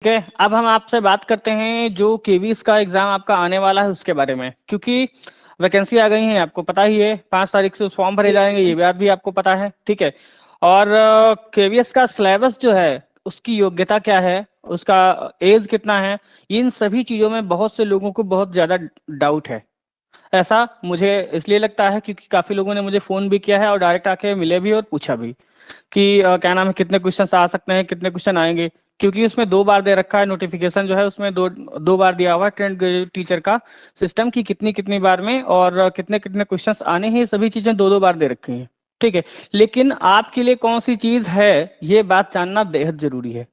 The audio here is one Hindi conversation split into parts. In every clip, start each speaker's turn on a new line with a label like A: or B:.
A: ठीक है, अब हम आपसे बात करते हैं जो केवीएस का एग्जाम आपका आने वाला है उसके बारे में, क्योंकि वैकेंसी आ गई है, आपको पता ही है 5 तारीख से फॉर्म भरे जाएंगे, ये बात भी आपको पता है। ठीक है, और केवीएस का सिलेबस जो है, उसकी योग्यता क्या है, उसका एज कितना है, इन सभी चीजों में बहुत से लोगों को बहुत ज्यादा डाउट है। ऐसा मुझे इसलिए लगता है क्योंकि काफी लोगों ने मुझे फोन भी किया है और डायरेक्ट आके मिले भी और पूछा भी कि क्या नाम है, कितने क्वेश्चन आ सकते हैं, कितने क्वेश्चन आएंगे, क्योंकि उसमें 2 बार दे रखा है नोटिफिकेशन जो है, उसमें दो बार दिया हुआ है ट्रेंड ग्रेजुएट टीचर का सिस्टम की कितनी कितनी बार में और कितने कितने क्वेश्चंस आने हैं, ये सभी चीजें 2 बार दे रखी हैं। ठीक है, लेकिन आपके लिए कौन सी चीज है ये बात जानना बेहद जरूरी है।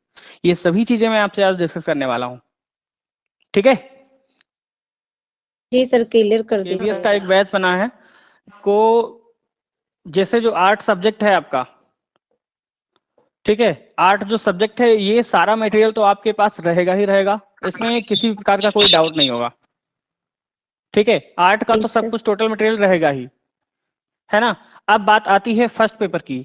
A: ये सभी चीजें मैं आपसे आज डिस्कस करने वाला हूँ। ठीक है,
B: जी सर, क्लियर कर
A: केवीएस का
B: दीजिए।
A: एक बैच बना है को, जैसे जो 8 सब्जेक्ट है आपका, ठीक है, 8 जो सब्जेक्ट है, ये सारा मटेरियल तो आपके पास रहेगा ही रहेगा, इसमें किसी प्रकार का कोई डाउट नहीं होगा। ठीक है, 8 का
B: जी
A: तो सब
B: सर।
A: कुछ टोटल मटेरियल रहेगा ही, है ना। अब बात आती है फर्स्ट पेपर की।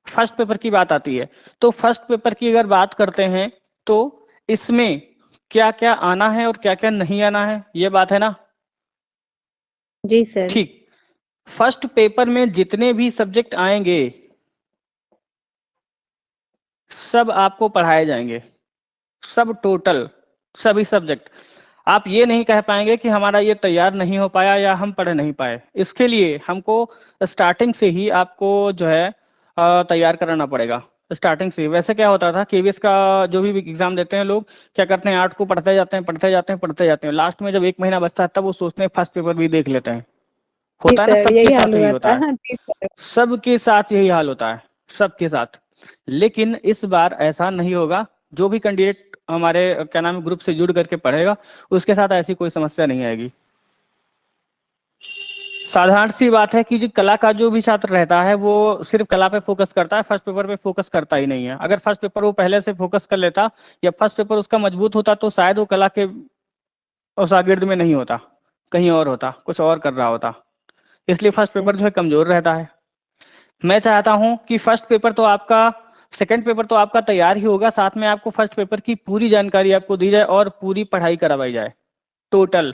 A: फर्स्ट पेपर की बात आती है, तो फर्स्ट पेपर की अगर बात करते हैं तो इसमें क्या क्या आना है और क्या क्या नहीं आना है, ये बात है ना।
B: जी सर।
A: ठीक, फर्स्ट पेपर में जितने भी सब्जेक्ट आएंगे सब आपको पढ़ाए जाएंगे, सब टोटल सभी सब्जेक्ट। आप ये नहीं कह पाएंगे कि हमारा ये तैयार नहीं हो पाया या हम पढ़ नहीं पाए, इसके लिए हमको स्टार्टिंग से ही आपको जो है तैयार कराना पड़ेगा। स्टार्टिंग से वैसे क्या होता था, केवीएस का जो भी एग्जाम देते हैं लोग क्या करते हैं, 8 को पढ़ते जाते हैं पढ़ते जाते हैं पढ़ते जाते हैं, लास्ट में जब 1 महीना बचता है तब वो सोचते हैं फर्स्ट पेपर भी देख लेते हैं।
B: जी
A: होता है ना,
B: सर,
A: सबके
B: यही हाल
A: साथ यही
B: हुआ
A: होता
B: था।
A: है,
B: हाँ जी सर।
A: सबके साथ यही हाल होता है, सबके साथ। लेकिन इस बार ऐसा नहीं होगा, जो भी कैंडिडेट हमारे क्या नाम है ग्रुप से जुड़ करके पढ़ेगा उसके साथ ऐसी कोई समस्या नहीं आएगी। साधारण सी बात है कि जो कला का जो भी छात्र रहता है वो सिर्फ कला पे फोकस करता है, फर्स्ट पेपर पे फोकस करता ही नहीं है। अगर फर्स्ट पेपर वो पहले से फोकस कर लेता या फर्स्ट पेपर उसका मजबूत होता तो शायद वो कला के उस शागिर्द में नहीं होता, कहीं और होता, कुछ और कर रहा होता। इसलिए फर्स्ट
B: सर।
A: पेपर जो है कमजोर रहता है। मैं चाहता हूं कि फर्स्ट पेपर तो आपका, सेकंड पेपर तो आपका तैयार ही होगा, साथ में आपको फर्स्ट पेपर की पूरी जानकारी आपको दी जाए और पूरी पढ़ाई करवाई जाए टोटल,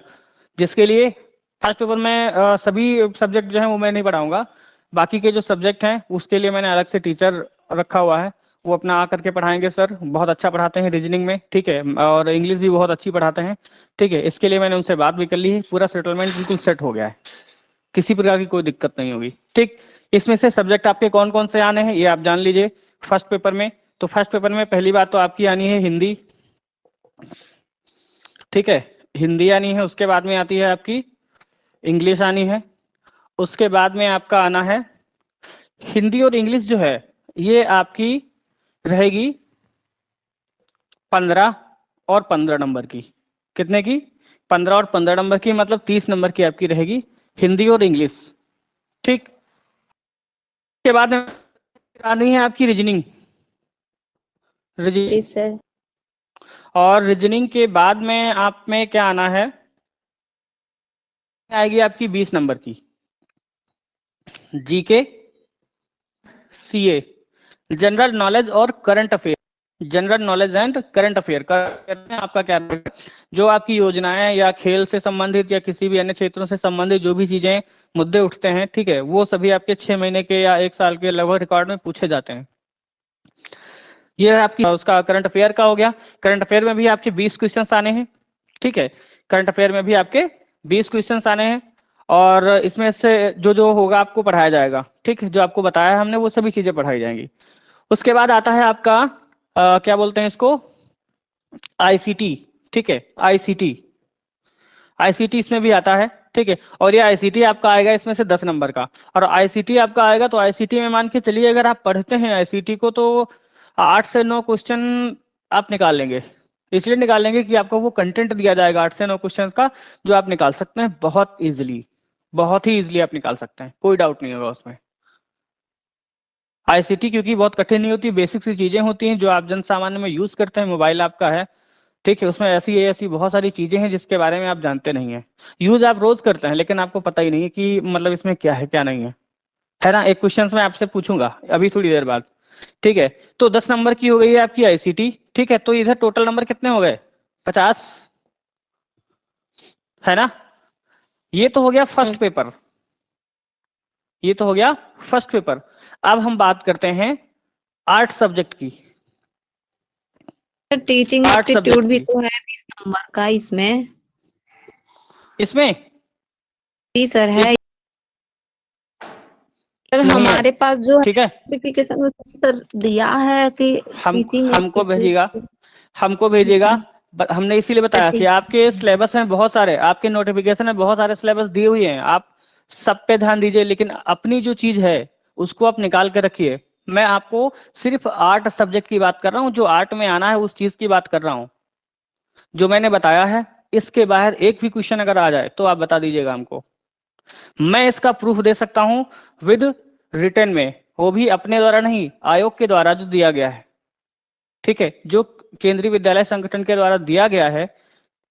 A: जिसके लिए फर्स्ट पेपर में सभी सब्जेक्ट जो है वो मैं नहीं पढ़ाऊंगा, बाकी के जो सब्जेक्ट हैं उसके लिए मैंने अलग से टीचर रखा हुआ है, वो अपना आकर के पढ़ाएंगे। सर बहुत अच्छा पढ़ाते हैं रीजनिंग में, ठीक है, और इंग्लिश भी बहुत अच्छी पढ़ाते हैं। ठीक है, इसके लिए मैंने उनसे बात भी कर ली है, पूरा सेटलमेंट बिल्कुल सेट हो गया है, किसी प्रकार की कोई दिक्कत नहीं होगी। ठीक, इसमें से सब्जेक्ट आपके कौन कौन से आने हैं ये आप जान लीजिए फर्स्ट पेपर में। तो फर्स्ट पेपर में पहली बात तो आपकी आनी है हिंदी, ठीक है, हिंदी आनी है, उसके बाद में आती है आपकी इंग्लिश आनी है, उसके बाद में आपका आना है हिंदी और इंग्लिश जो है ये आपकी रहेगी 15 और 15 नंबर की। कितने की? 15 और 15 नंबर की, मतलब 30 नंबर की आपकी रहेगी हिंदी और इंग्लिश। ठीक, के बाद में आनी है आपकी रीजनिंग,
B: जी सर।
A: और रीजनिंग के बाद में आप में क्या आना है, आएगी आपकी 20 नंबर की जीके, सीए, जनरल नॉलेज और current affair. General knowledge and current affair में आपका क्या रहेगा, जो आपकी योजनाएं या खेल से संबंधित या किसी भी अन्य क्षेत्रों से संबंधित जो भी चीजें मुद्दे उठते हैं, ठीक है, वो सभी आपके 6 महीने के या 1 साल के लगभग रिकॉर्ड में पूछे जाते हैं। ये आपकी उसका करंट अफेयर का हो गया। करंट अफेयर में भी आपके 20 क्वेश्चंस आने हैं, ठीक है, करंट अफेयर में भी आपके 20 क्वेश्चंस आने हैं, और इसमें से जो जो होगा आपको पढ़ाया जाएगा, ठीक है, जो आपको बताया हमने वो सभी चीजें पढ़ाई जाएंगी। उसके बाद आता है आपका क्या बोलते हैं इसको, आईसीटी, ठीक है, आईसीटी, आईसीटी इसमें भी आता है, ठीक है, और ये आईसीटी आपका आएगा इसमें से 10 नंबर का। और आईसीटी आपका आएगा तो आईसीटी में मान के चलिए अगर आप पढ़ते हैं आईसीटी को तो 8 से 9 क्वेश्चन आप निकाल लेंगे। इसलिए निकाल लेंगे कि आपको वो कंटेंट दिया जाएगा 8 से 9 क्वेश्चन का, जो आप निकाल सकते हैं बहुत इजीली, बहुत ही इजीली आप निकाल सकते हैं, कोई डाउट नहीं होगा उसमें। आईसीटी क्योंकि बहुत कठिन नहीं होती, बेसिक सी चीजें होती हैं जो आप जन सामान्य में यूज करते हैं, मोबाइल आपका है, ठीक है, उसमें ऐसी ऐसी बहुत सारी चीजें हैं जिसके बारे में आप जानते नहीं है, यूज आप रोज करते हैं लेकिन आपको पता ही नहीं है कि मतलब इसमें क्या है क्या नहीं है ना। एक क्वेश्चन मैं आपसे पूछूंगा अभी थोड़ी देर बाद, ठीक है, तो 10 नंबर की हो गई है आपकी आईसीटी। ठीक है, तो इधर टोटल नंबर कितने हो गए? 50, है ना। ये तो हो गया फर्स्ट पेपर, ये तो हो गया फर्स्ट पेपर। अब हम बात करते हैं 8 सब्जेक्ट की।
B: टीचिंग
A: 8
B: एप्टीट्यूड
A: सब्जेक्ट
B: भी
A: की
B: तो है 20 नंबर का इसमें।
A: इसमें
B: जी सर है सर,
A: नहीं है।
B: हमारे पास जो है
A: ठीक है,
B: नोटिफिकेशन सर दिया है कि
A: हम
B: टीचिंग
A: हमको भेजिएगा,
B: एप्टीट्यूड।
A: हमको भेजिएगा।
B: अच्छा
A: हमने इसीलिए बताया कि
B: ठीक
A: आपके सिलेबस में बहुत सारे, आपके नोटिफिकेशन में बहुत सारे सिलेबस दिए हुए हैं, आप सब पे ध्यान दीजिए, लेकिन अपनी जो चीज है उसको आप निकाल के रखिए। मैं आपको सिर्फ 8 सब्जेक्ट की बात कर रहा हूँ, जो 8 में आना है उस चीज की बात कर रहा हूँ जो मैंने बताया है। इसके बाहर एक भी क्वेश्चन अगर आ जाए तो आप बता दीजिएगा हमको, मैं इसका प्रूफ दे सकता हूं विद रिटर्न में, वो भी अपने द्वारा नहीं, आयोग के द्वारा जो दिया गया है। ठीक है, जो केंद्रीय विद्यालय संगठन के द्वारा दिया गया है,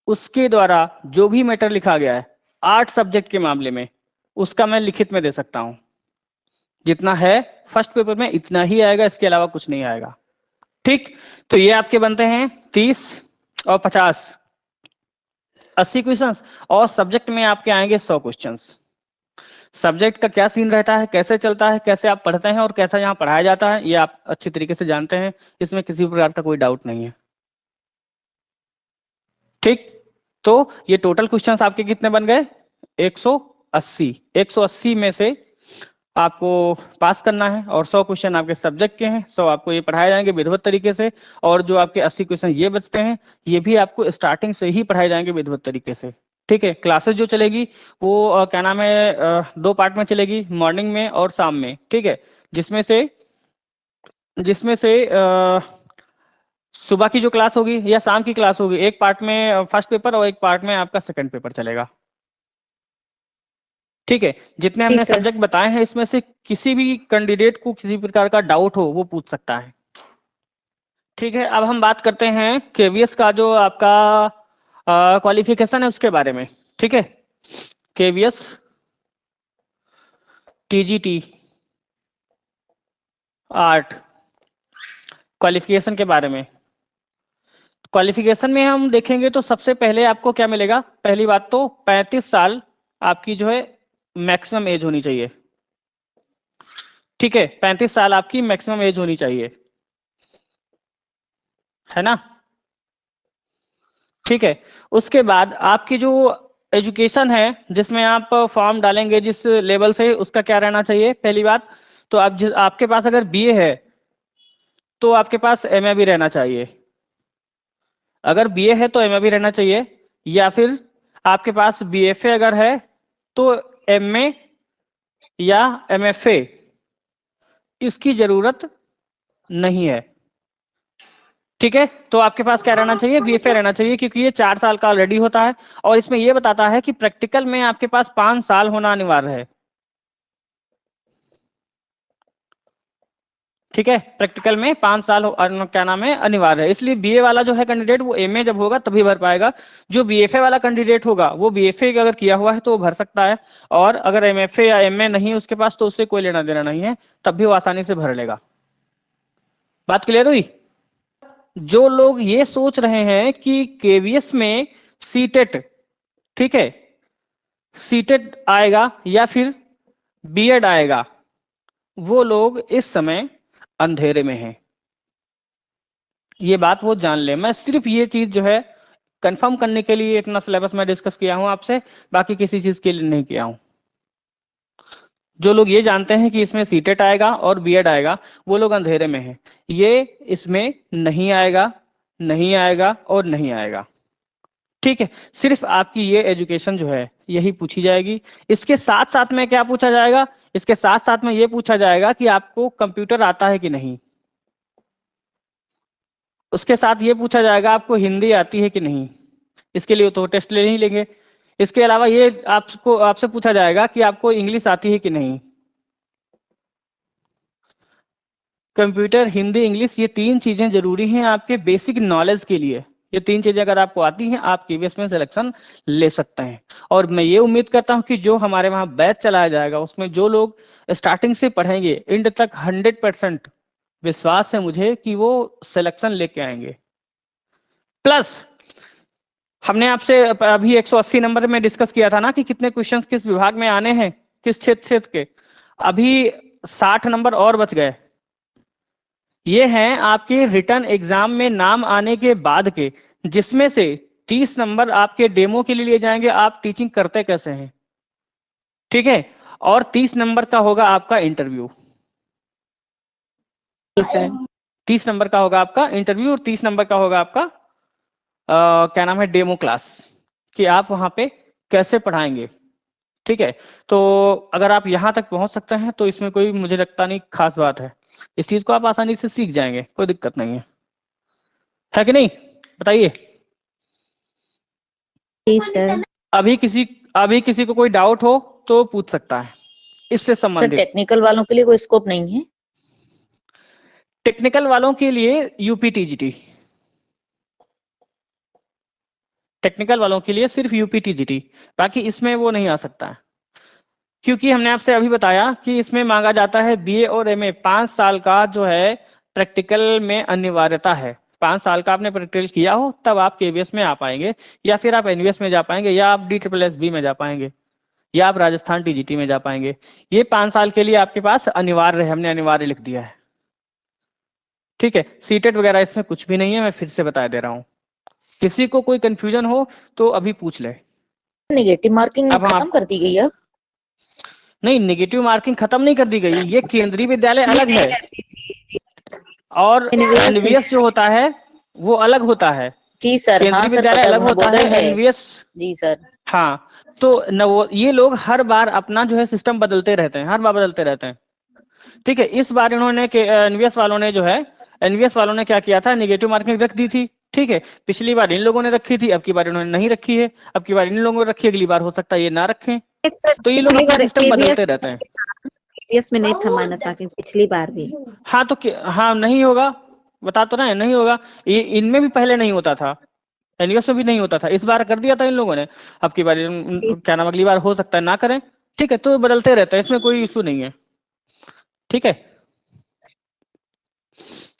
A: उसके द्वारा जो भी मैटर लिखा गया है 8 सब्जेक्ट के मामले में, उसका मैं लिखित में दे सकता हूं। जितना है फर्स्ट पेपर में इतना ही आएगा, इसके अलावा कुछ नहीं आएगा। ठीक, तो ये आपके बनते हैं 30 और 50, 80 क्वेश्चंस, और सब्जेक्ट में आपके आएंगे 100 क्वेश्चंस। सब्जेक्ट का क्या सीन रहता है, कैसे चलता है, कैसे आप पढ़ते हैं और कैसा यहाँ पढ़ाया जाता है, ये आप अच्छी तरीके से जानते हैं, इसमें किसी प्रकार का कोई डाउट नहीं है। ठीक, तो ये टोटल क्वेश्चंस आपके कितने बन गए? 180। 180 में से आपको पास करना है, और 100 क्वेश्चन आपके सब्जेक्ट के हैं, 100 आपको ये पढ़ाए जाएंगे विधिवत तरीके से, और जो आपके 80 क्वेश्चन ये बचते हैं, ये भी आपको स्टार्टिंग से ही पढ़ाए जाएंगे विधिवत तरीके से। ठीक है, क्लासेस जो चलेगी वो क्या नाम है, 2 पार्ट में चलेगी, मॉर्निंग में और शाम में। ठीक है, जिसमें से सुबह की जो क्लास होगी या शाम की क्लास होगी, एक पार्ट में फर्स्ट पेपर और एक पार्ट में आपका सेकंड पेपर चलेगा। ठीक है, जितने
B: जी
A: हमने
B: सर।
A: सब्जेक्ट बताए हैं इसमें से किसी भी कैंडिडेट को किसी प्रकार का डाउट हो वो पूछ सकता है। ठीक है, अब हम बात करते हैं केवीएस का जो आपका क्वालिफिकेशन है उसके बारे में। ठीक है, केवीएस टीजीटी 8 क्वालिफिकेशन के बारे में। क्वालिफिकेशन में हम देखेंगे तो सबसे पहले आपको क्या मिलेगा, पहली बात तो 35 साल आपकी जो है मैक्सिमम एज होनी चाहिए। ठीक है, 35 साल आपकी मैक्सिमम एज होनी चाहिए, है ना। ठीक है, उसके बाद आपकी जो एजुकेशन है जिसमें आप फॉर्म डालेंगे जिस लेवल से, उसका क्या रहना चाहिए पहली बात तो, आपके पास अगर बीए है तो आपके पास एमए भी रहना चाहिए। अगर बीए है तो एमए भी रहना चाहिए, या फिर आपके पास बीएफए अगर है तो एमए या एमएफए, इसकी जरूरत नहीं है। ठीक है, तो आपके पास क्या रहना चाहिए, बीएफए रहना चाहिए, क्योंकि ये 4 साल का ऑलरेडी होता है, और इसमें ये बताता है कि प्रैक्टिकल में आपके पास 5 साल होना अनिवार्य है। ठीक है, प्रैक्टिकल में 5 साल क्या नाम है, अनिवार्य है। इसलिए बीए वाला जो है कैंडिडेट वो एमए जब होगा तभी भर पाएगा। जो बीएफए वाला कैंडिडेट होगा वो बीएफए अगर किया हुआ है तो वो भर सकता है, और अगर एमएफए या एमए नहीं है उसके पास तो उससे कोई लेना देना नहीं है, तब भी वो आसानी से भर लेगा। बात क्लियर हुई? जो लोग ये सोच रहे हैं कि केवीएस में सीटेट, ठीक है, सीटेट आएगा या फिर बीएड आएगा, वो लोग इस समय अंधेरे में हैं। ये बात वो जान ले, मैं सिर्फ ये चीज जो है कंफर्म करने के लिए इतना सिलेबस मैं डिस्कस किया हूं आपसे, बाकी किसी चीज के लिए नहीं किया हूं। जो लोग ये जानते हैं कि इसमें सीटेट आएगा और बीएड आएगा, वो लोग अंधेरे में हैं। ये इसमें नहीं आएगा, नहीं आएगा और नहीं आएगा। ठीक है, सिर्फ आपकी ये एजुकेशन जो है यही पूछी जाएगी। इसके साथ साथ में क्या पूछा जाएगा, इसके साथ साथ में ये पूछा जाएगा कि आपको कंप्यूटर आता है कि नहीं। उसके साथ ये पूछा जाएगा आपको हिंदी आती है कि नहीं, इसके लिए तो टेस्ट ले ही लेंगे। इसके अलावा ये आपसे पूछा जाएगा कि आपको इंग्लिश आती है कि नहीं। कंप्यूटर, हिंदी, इंग्लिश, ये 3 चीजें जरूरी हैं आपके बेसिक नॉलेज के लिए। ये 3 चीजें अगर आपको आती हैं आप केवीएस में सिलेक्शन ले सकते हैं। और मैं ये उम्मीद करता हूं कि जो हमारे वहां बैच चलाया जाएगा उसमें जो लोग स्टार्टिंग से पढ़ेंगे एंड तक 100% विश्वास है मुझे कि वो सिलेक्शन लेके आएंगे। प्लस हमने आपसे अभी 180 नंबर में डिस्कस किया था ना कि कितने क्वेश्चंस किस विभाग में आने हैं, किस क्षेत्र के। अभी 60 नंबर और बच गए। ये हैं आपके रिटर्न एग्जाम में नाम आने के बाद के, जिसमें से 30 नंबर आपके डेमो के लिए लिए जाएंगे, आप टीचिंग करते कैसे हैं, ठीक है। और 30 नंबर का होगा आपका इंटरव्यू।
B: जी सर।
A: 30 नंबर का होगा आपका इंटरव्यू और 30 नंबर का होगा आपका क्या नाम है, डेमो क्लास, कि आप वहां पे कैसे पढ़ाएंगे, ठीक है। तो अगर आप यहां तक पहुंच सकते हैं तो इसमें कोई मुझे लगता नहीं खास बात है। इस चीज को आप आसानी से सीख जाएंगे, कोई दिक्कत नहीं है कि नहीं, बताइए।
B: जी सर।
A: अभी किसी को कोई डाउट हो तो पूछ सकता है इससे
C: सर
A: संबंधित।
C: टेक्निकल वालों के लिए कोई स्कोप नहीं है?
A: टेक्निकल वालों के लिए यूपीटीजीटी, टेक्निकल वालों के लिए सिर्फ यूपीटीजीटी, बाकी इसमें वो नहीं आ सकता है। क्योंकि हमने आपसे अभी बताया कि इसमें मांगा जाता है बीए और एमए, 5 साल का जो है प्रैक्टिकल में अनिवार्यता है। 5 साल का आपने प्रैक्टिकल किया हो तब आप केवीएस में आ पाएंगे, या फिर आप एनवीएस में जा पाएंगे, या आप DSSB में जा पाएंगे, या आप राजस्थान टीजीटी में जा पाएंगे। ये 5 साल के लिए आपके पास अनिवार्य है, हमने अनिवार्य लिख दिया है, ठीक है। सीटेट वगैरह इसमें कुछ भी नहीं है, मैं फिर से बता दे रहा हूँ। किसी को कोई कंफ्यूजन हो तो अभी पूछ ले।
C: नेगेटिव मार्किंग
A: अब हम
C: खत्म कर दी गई है?
A: नहीं, नेगेटिव मार्किंग खत्म नहीं कर दी गई। ये केंद्रीय विद्यालय अलग है और एनवीएस जो होता है वो अलग होता है।
C: जी सर। हाँ
A: केंद्रीय
C: सर,
A: विद्यालय
C: पता
A: अलग होता
C: बोर्डर
A: है, एनवीएस।
C: जी सर।
A: हाँ, तो ये लोग हर बार अपना जो है सिस्टम बदलते रहते हैं, हर बार बदलते रहते हैं, ठीक है। इस बार इन्होंने एनवीएस वालों ने जो है, एनवीएस वालों ने क्या किया था, नेगेटिव मार्किंग रख दी थी, ठीक है। पिछली बार इन लोगों ने रखी थी, अब की बार इन्होंने नहीं रखी है। अब की बार इन लोगों ने रखी है, अगली बार हो सकता है ये ना रखें। तो ये लोग अपना सिस्टम बदलते रहते हैं।
B: केवीएस में नहीं था माइनस मार्किंग पिछली बार भी।
A: हाँ तो हाँ नहीं होगा, बता तो रहे हैं नहीं होगा। ये इनमें भी पहले नहीं होता था, एनवीएस में भी नहीं होता था, इस बार कर दिया था इन लोगों ने। अब की बार क्या नाम, अगली बार हो सकता है ना करें, ठीक है। तो बदलते रहते हैं, इसमें कोई इशू नहीं है, ठीक है।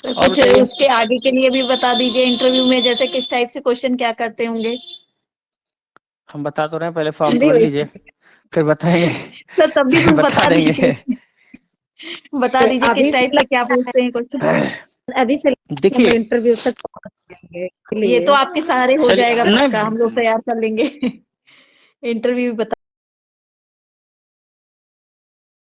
A: और
D: कुछ उसके आगे के लिए भी बता दीजिए, इंटरव्यू में जैसे किस टाइप से क्वेश्चन क्या करते होंगे।
A: हम बता तो रहे हैं, पहले फॉर्म भर लीजिए फिर बताएंगे।
D: सर तब भी कुछ बता
A: देंगे।
D: दीजिए, बता दीजिए
B: अभी
D: किस टाइप से क्या पूछते हैं क्वेश्चन।
B: अभी से
A: देखिए
B: इंटरव्यू तक
D: ये तो आपके सहारे हो
A: चलिए,
D: जाएगा
A: नहीं,
D: पक्का, हम लोग तैयार कर लेंगे। इंटरव्यू बता